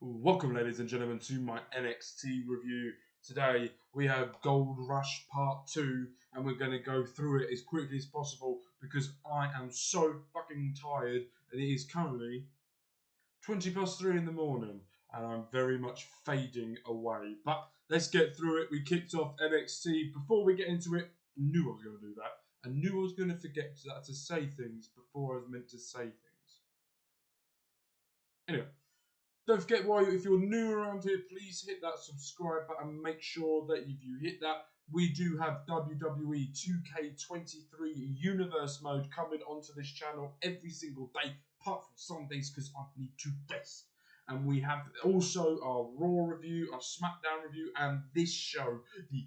Welcome, ladies and gentlemen, to my NXT review. Today we have Gold Rush Part 2, and we're going to go through it as quickly as possible because I am so fucking tired, and it is currently 20 past 3 in the morning, and I'm very much fading away. But let's get through it. We kicked off NXT. Before we get into it, I knew I was going to do that. I knew I was going to forget to say things before I was meant to say things. Anyway. Don't forget, if you're new around here, please hit that subscribe button. Make sure that if you hit that, we do have WWE 2K23 Universe Mode coming onto this channel every single day, apart from Sundays because I need to rest. And we have also our Raw review, our SmackDown review, and this show, the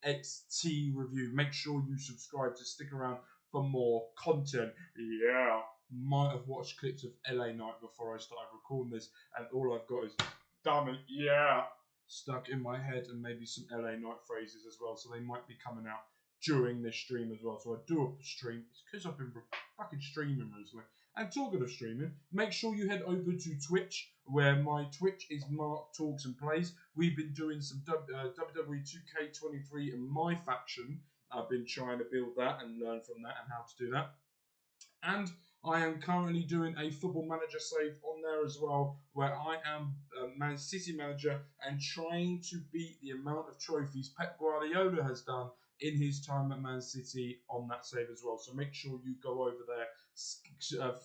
NXT review. Make sure you subscribe to stick around for more content. Yeah. Might have watched clips of LA Knight before I started recording this, and all I've got is damn it, yeah, stuck in my head, and maybe some LA Knight phrases as well, so they might be coming out during this stream as well. So I do a stream, it's because I've been fucking streaming recently. And talking of streaming, make sure you head over to Twitch, where my Twitch is Mark Talks and Plays. We've been doing some WWE 2K23 in my faction. I've been trying to build that and learn from that and how to do that. And I am currently doing a Football Manager save on there as well, where I am Man City manager and trying to beat the amount of trophies Pep Guardiola has done in his time at Man City on that save as well. So make sure you go over there,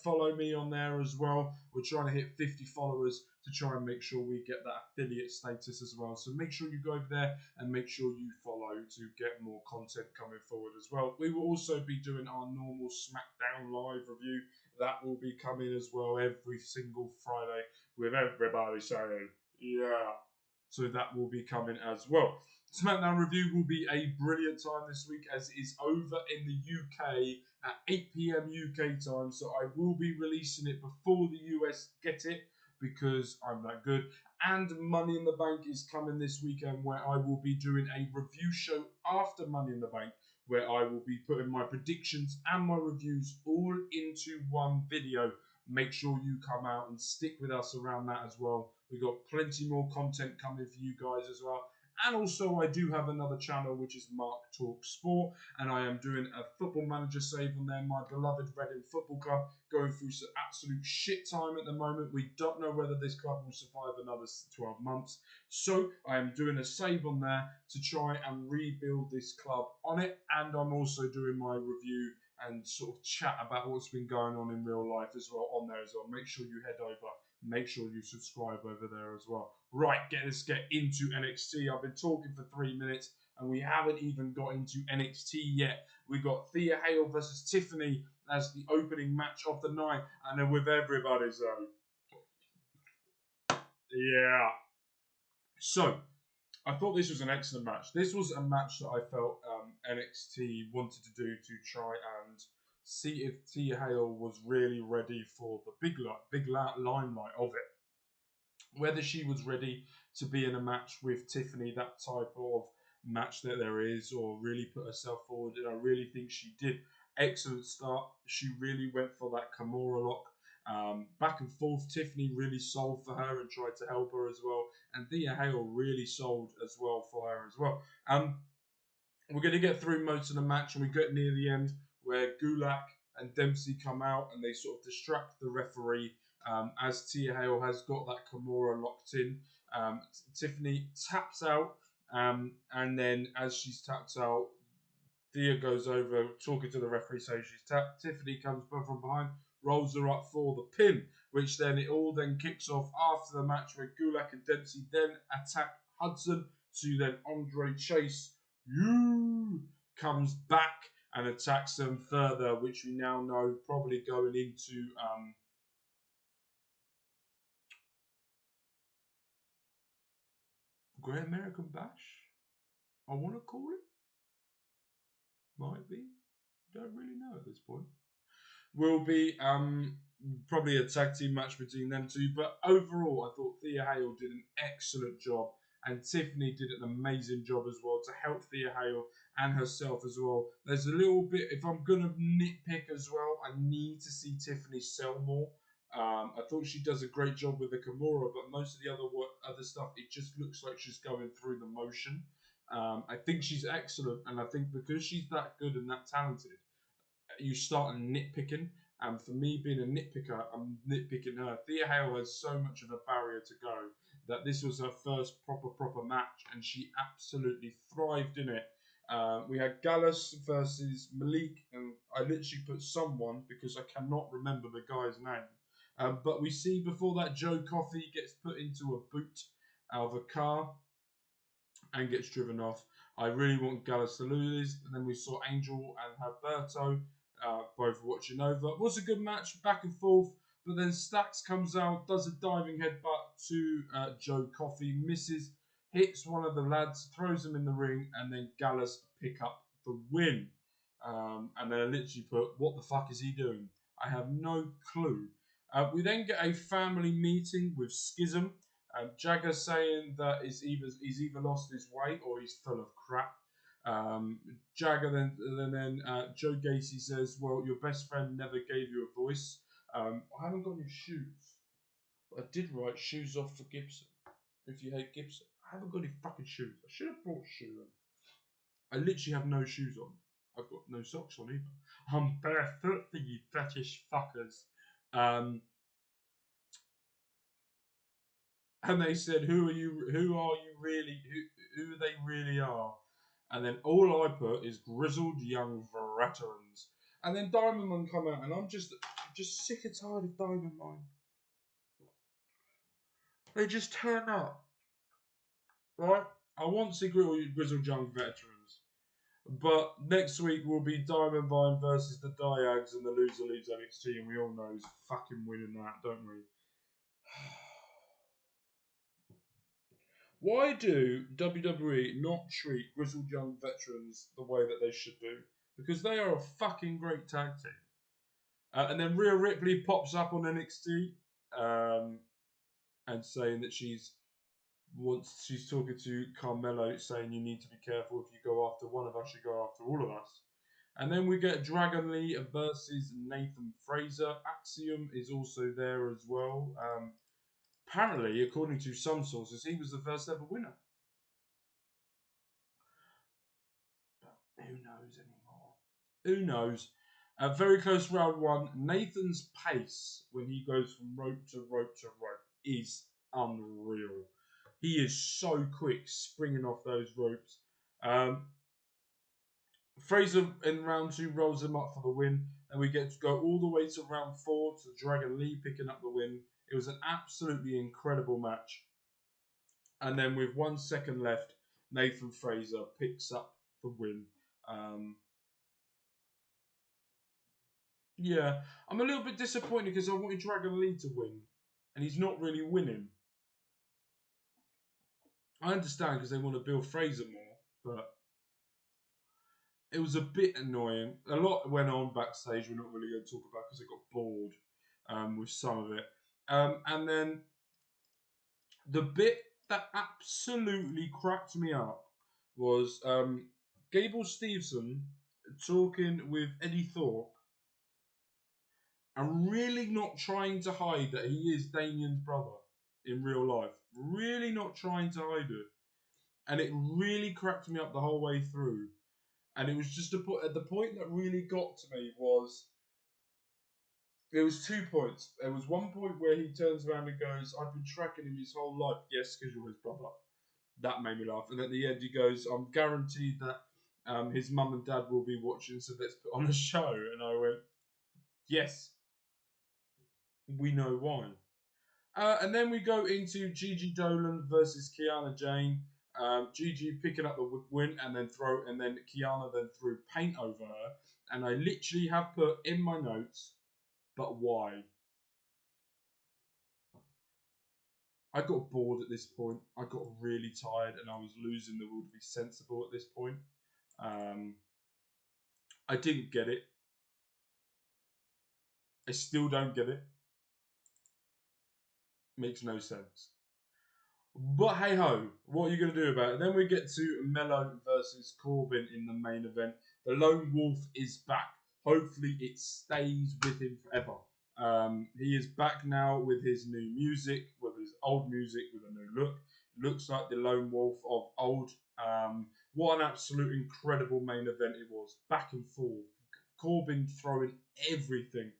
follow me on there as well. We're trying to hit 50 followers to try and make sure we get that affiliate status as well. So make sure you go over there and make sure you follow to get more content coming forward as well. We will also be doing our normal SmackDown live review. That will be coming as well every single Friday with everybody saying, yeah. So that will be coming as well. SmackDown review will be a brilliant time this week as it is over in the UK at 8 PM UK time. So I will be releasing it before the US get it because I'm that good. And Money in the Bank is coming this weekend where I will be doing a review show after Money in the Bank where I will be putting my predictions and my reviews all into one video. Make sure you come out and stick with us around that as well. We've got plenty more content coming for you guys as well. And also, I do have another channel, which is Mark Talk Sport, and I am doing a Football Manager save on there. My beloved Reading Football Club going through some absolute shit time at the moment. We don't know whether this club will survive another 12 months. So I am doing a save on there to try and rebuild this club on it. And I'm also doing my review and sort of chat about what's been going on in real life as well on there as well. Make sure you head over. Make sure you subscribe over there as well. Right, let's get into NXT. I've been talking for 3 minutes and we haven't even got into NXT yet. We got Thea Hale versus Tiffany as the opening match of the night, and then with everybody, so yeah. So I thought this was an excellent match. This was a match that I felt NXT wanted to do to try and see if Thea Hale was really ready for the big limelight of it. Whether she was ready to be in a match with Tiffany, that type of match that there is, or really put herself forward. And I really think she did. Excellent start. She really went for that Kimura lock. Back and forth, Tiffany really sold for her and tried to help her as well. And Thea Hale really sold as well for her as well. We're going to get through most of the match and we get near the end where Gulak and Dempsey come out and they sort of distract the referee as Thea Hale has got that Kimura locked in. Tiffany taps out and then as she's tapped out, Thea goes over talking to the referee saying she's tapped. Tiffany comes from behind, rolls her up for the pin, which then it all then kicks off after the match where Gulak and Dempsey then attack Hudson to then Andre Chase comes back and attacks them further, which we now know probably going into Great American Bash, I want to call it. Might be. Don't really know at this point. Will be probably a tag team match between them two. But overall, I thought Thea Hale did an excellent job. And Tiffany did an amazing job as well to help Thea Hale and herself as well. There's a little bit, if I'm going to nitpick as well, I need to see Tiffany sell more. I thought she does a great job with the Kimura, but most of the other stuff, it just looks like she's going through the motion. I think she's excellent, and I think because she's that good and that talented, you start nitpicking. And for me, being a nitpicker, I'm nitpicking her. Thea Hale has so much of a barrier to go that this was her first proper match, and she absolutely thrived in it. We had Gallus versus Malik, and I literally put someone because I cannot remember the guy's name. But we see before that, Joe Coffey gets put into a boot out of a car and gets driven off. I really want Gallus to lose. And then we saw Angel and Alberto both watching over. It was a good match, back and forth. But then Stacks comes out, does a diving headbutt to Joe Coffey, misses, hits one of the lads, throws him in the ring, and then Gallus pick up the win. And then I literally put, what the fuck is he doing? I have no clue. We then get a family meeting with Schism. Jagger saying that he's either lost his weight or he's full of crap. Jagger then Joe Gacy says, well, your best friend never gave you a voice. I haven't got any shoes. But I did write shoes off for Gibson. If you hate Gibson. I haven't got any fucking shoes. I should have brought shoes. I literally have no shoes on. I've got no socks on either. I'm barefoot for you fetish fuckers. And they said, who are you really, who they really are? And then all I put is grizzled young veterans. And then Diamond Mine come out, and I'm just sick and tired of Diamond Mine. They just turn up. Right? I want to see grizzled young veterans. But next week will be Diamond Mine versus the Diags, and the loser leaves NXT, and we all know who's fucking winning that, don't we? Why do WWE not treat grizzled young veterans the way that they should do? Because they are a fucking great tag team. And then Rhea Ripley pops up on NXT and saying that she's talking to Carmelo, saying you need to be careful. If you go after one of us, you go after all of us. And then we get Dragon Lee versus Nathan Fraser. Axiom is also there as well. Apparently, according to some sources, he was the first ever winner. But who knows anymore? Who knows? A very close round one. Nathan's pace when he goes from rope to rope to rope is unreal. He is so quick springing off those ropes. Fraser in round 2 rolls him up for the win, and we get to go all the way to round 4 to Dragon Lee picking up the win. It was an absolutely incredible match. And then with 1 second left, Nathan Fraser picks up the win. Yeah, I'm a little bit disappointed because I wanted Dragon Lee to win, and he's not really winning. I understand because they want to build Fraser more, but it was a bit annoying. A lot went on backstage we're not really going to talk about because I got bored with some of it. And then the bit that absolutely cracked me up was Gable Steveson talking with Eddie Thorpe and really not trying to hide that he is Damien's brother in real life. Really not trying to hide it. And it really cracked me up the whole way through. And it was just at the point that really got to me was, there was 2 points. There was one point where he turns around and goes, I've been tracking him his whole life. Yes, because you're his brother. That made me laugh. And at the end he goes, I'm guaranteed that his mum and dad will be watching, so let's put on a show. And I went, yes, we know why. And then we go into Gigi Dolan versus Kiana Jane. Gigi picking up the win and then Kiana then threw paint over her. And I literally have put in my notes, but why? I got bored at this point. I got really tired and I was losing the will to be sensible at this point. I didn't get it. I still don't get it. Makes no sense. But hey ho, what are you going to do about it? Then we get to Mello versus Corbin in the main event. The Lone Wolf is back. Hopefully it stays with him forever. He is back now with his new music, with his old music, with a new look. Looks like the Lone Wolf of old. What an absolute incredible main event it was. Back and forth. Corbin throwing everything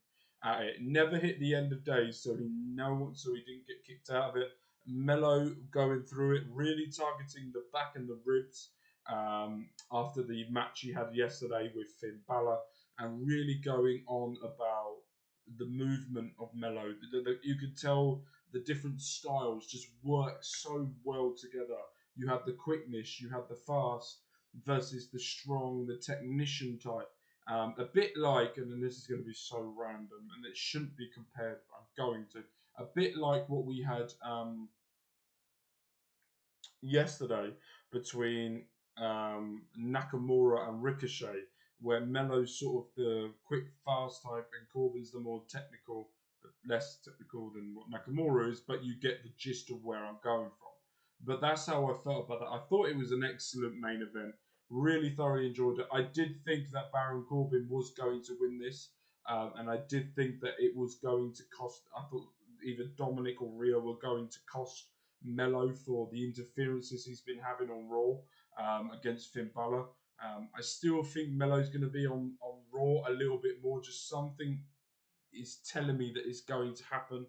at it. Never hit the end of days, so he didn't get kicked out of it. Mello going through it, really targeting the back and the ribs after the match he had yesterday with Finn Balor, and really going on about the movement of Mello. You could tell the different styles just work so well together. You have the quickness, you have the fast versus the strong, the technician type. A bit like, and then this is going to be so random, and it shouldn't be compared, but I'm going to. A bit like what we had yesterday between Nakamura and Ricochet, where Mello's sort of the quick, fast type and Corbin's the more technical, but less technical than what Nakamura is, but you get the gist of where I'm going from. But that's how I felt about that. I thought it was an excellent main event. Really thoroughly enjoyed it. I did think that Baron Corbin was going to win this, and I did think that it was going to cost. I thought either Dominic or Rhea were going to cost Mello for the interferences he's been having on Raw against Finn Balor. I still think Mello's going to be on Raw a little bit more. Just something is telling me that it's going to happen.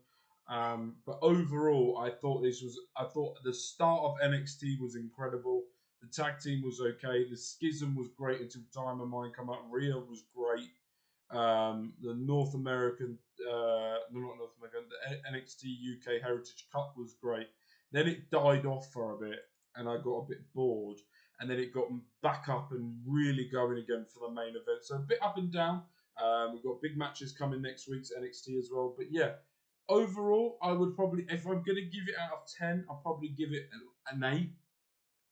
But overall, I thought the start of NXT was incredible. The tag team was okay. The schism was great until Diamond Mine come up. Rhea was great. The North American, no, not North American, the NXT UK Heritage Cup was great. Then it died off for a bit, and I got a bit bored. And then it got back up and really going again for the main event. So a bit up and down. We've got big matches coming next week's NXT as well. But yeah, overall, I would probably, if I'm going to give it out of 10, I'll probably give it an 8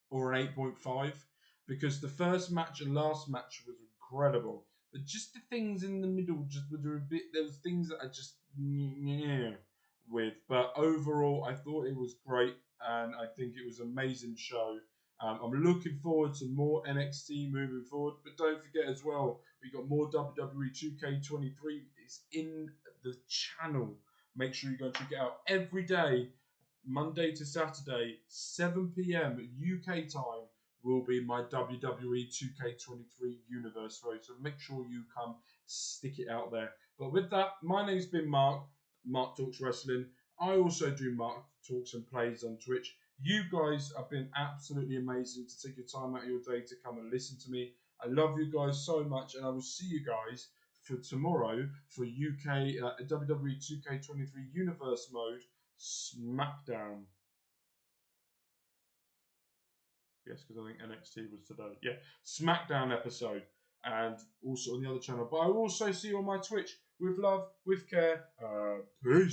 or an 8.5, because the first match and last match was incredible. But just the things in the middle just were a bit. There was things that I just with. But overall, I thought it was great, and I think it was an amazing show. I'm looking forward to more NXT moving forward. But don't forget as well, we got more WWE 2K23 is in the channel. Make sure you go and check it out every day. Monday to Saturday, 7 p.m. UK time, will be my WWE 2K23 Universe vote. So make sure you come stick it out there. But with that, my name's been Mark. Mark Talks Wrestling. I also do Mark Talks and Plays on Twitch. You guys have been absolutely amazing to take your time out of your day to come and listen to me. I love you guys so much, and I will see you guys for tomorrow for UK WWE 2K23 Universe mode SmackDown. Yes, because I think NXT was today. Yeah, SmackDown episode, and also on the other channel. But I will also see you on my Twitch with love, with care. Peace.